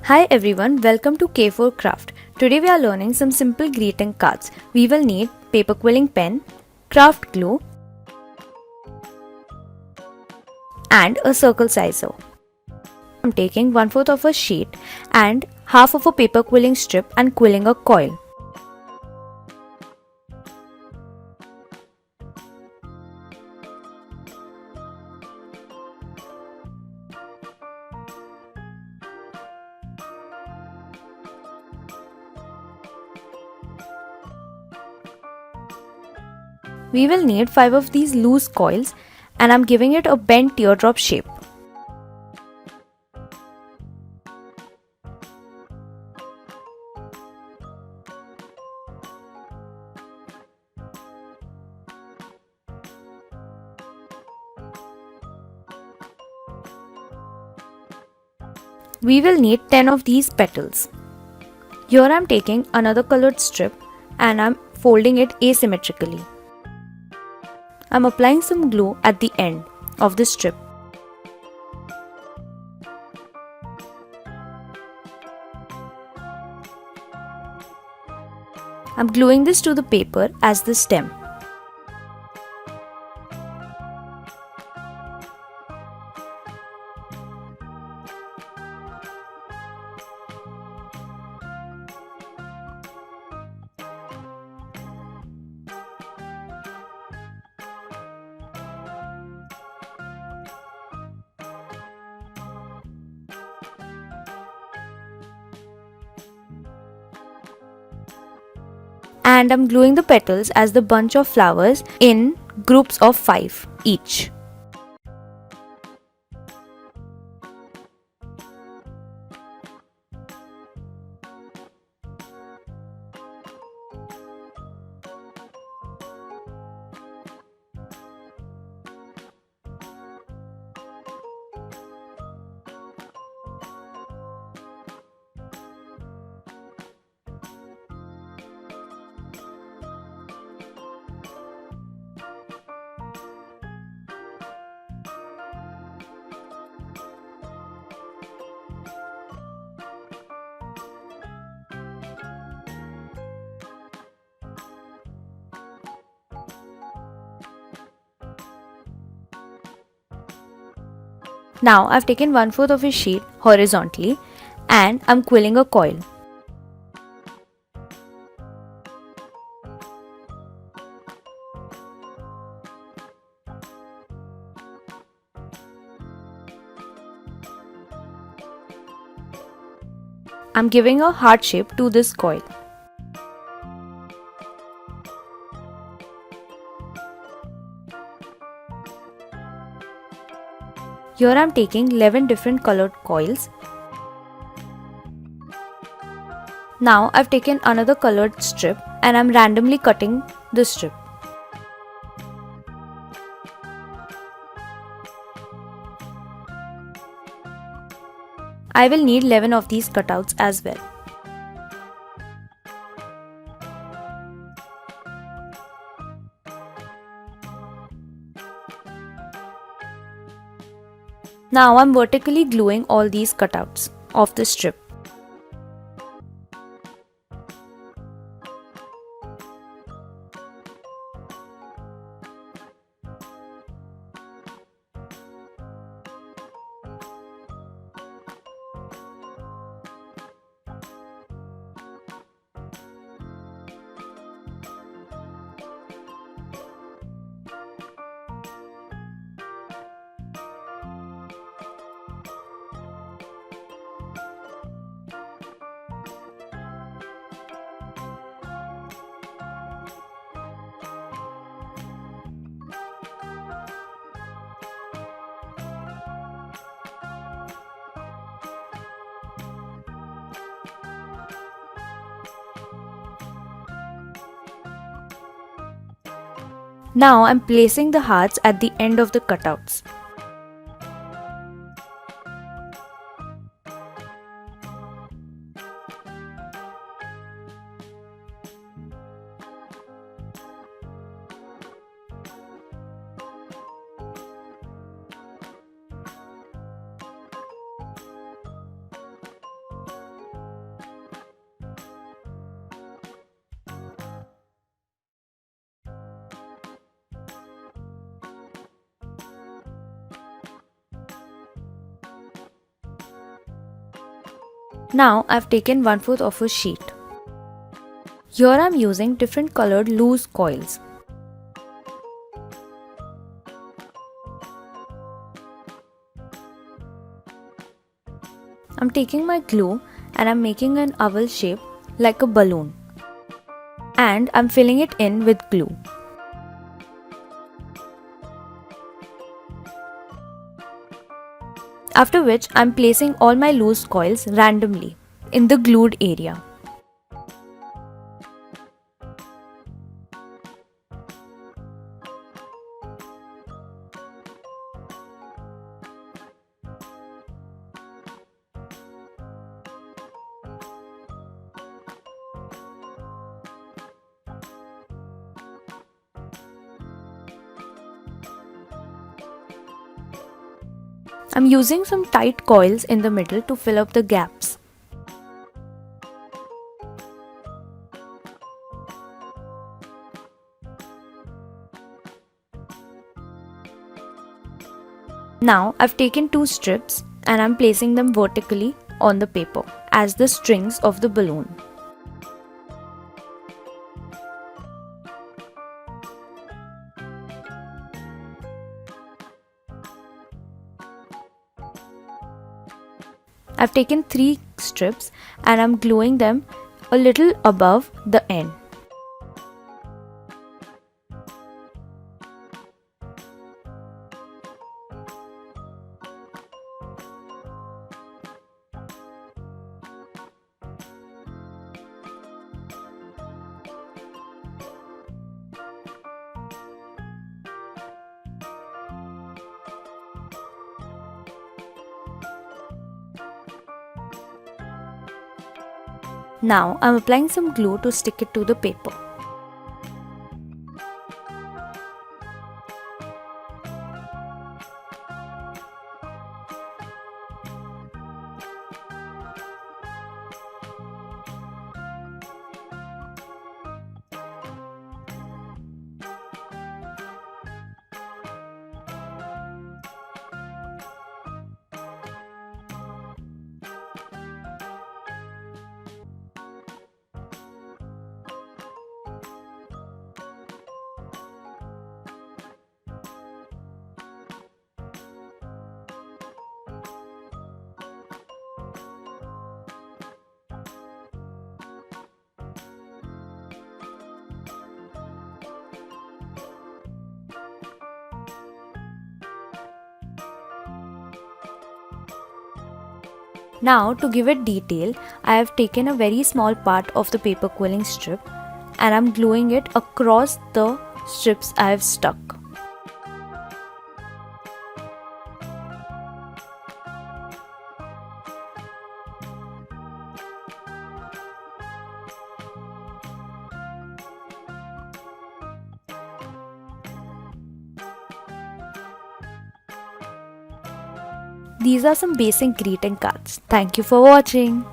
Hi everyone, welcome to K4 Craft. Today we are learning some simple greeting cards. We will need paper quilling pen, craft glue and a circle sizer. I'm taking 1/4 of a sheet and half of a paper quilling strip and quilling a coil. We will need 5 of these loose coils and I'm giving it a bent teardrop shape. We will need 10 of these petals. Here I am taking another colored strip and I am folding it asymmetrically. I am applying some glue at the end of the strip. I am gluing this to the paper as the stem. And I'm gluing the petals as the bunch of flowers in groups of 5 each. Now I've taken 1/4 of a sheet horizontally and I'm quilling a coil. I'm giving a heart shape to this coil. Here I am taking 11 different colored coils. Now I've taken another colored strip and I'm randomly cutting the strip. I will need 11 of these cutouts as well. Now I'm vertically gluing all these cutouts of the strip. Now I'm placing the hearts at the end of the cutouts. Now I've taken 1/4 of a sheet. Here I'm using different colored loose coils. I'm taking my glue and I'm making an oval shape like a balloon. And I'm filling it in with glue. After which I'm placing all my loose coils randomly in the glued area. I'm using some tight coils in the middle to fill up the gaps. Now I've taken 2 strips and I'm placing them vertically on the paper as the strings of the balloon. I've taken 3 strips and I'm gluing them a little above the end. Now I'm applying some glue to stick it to the paper. Now to give it detail, I have taken a very small part of the paper quilling strip and I'm gluing it across the strips I have stuck. These are some basic greeting cards. Thank you for watching.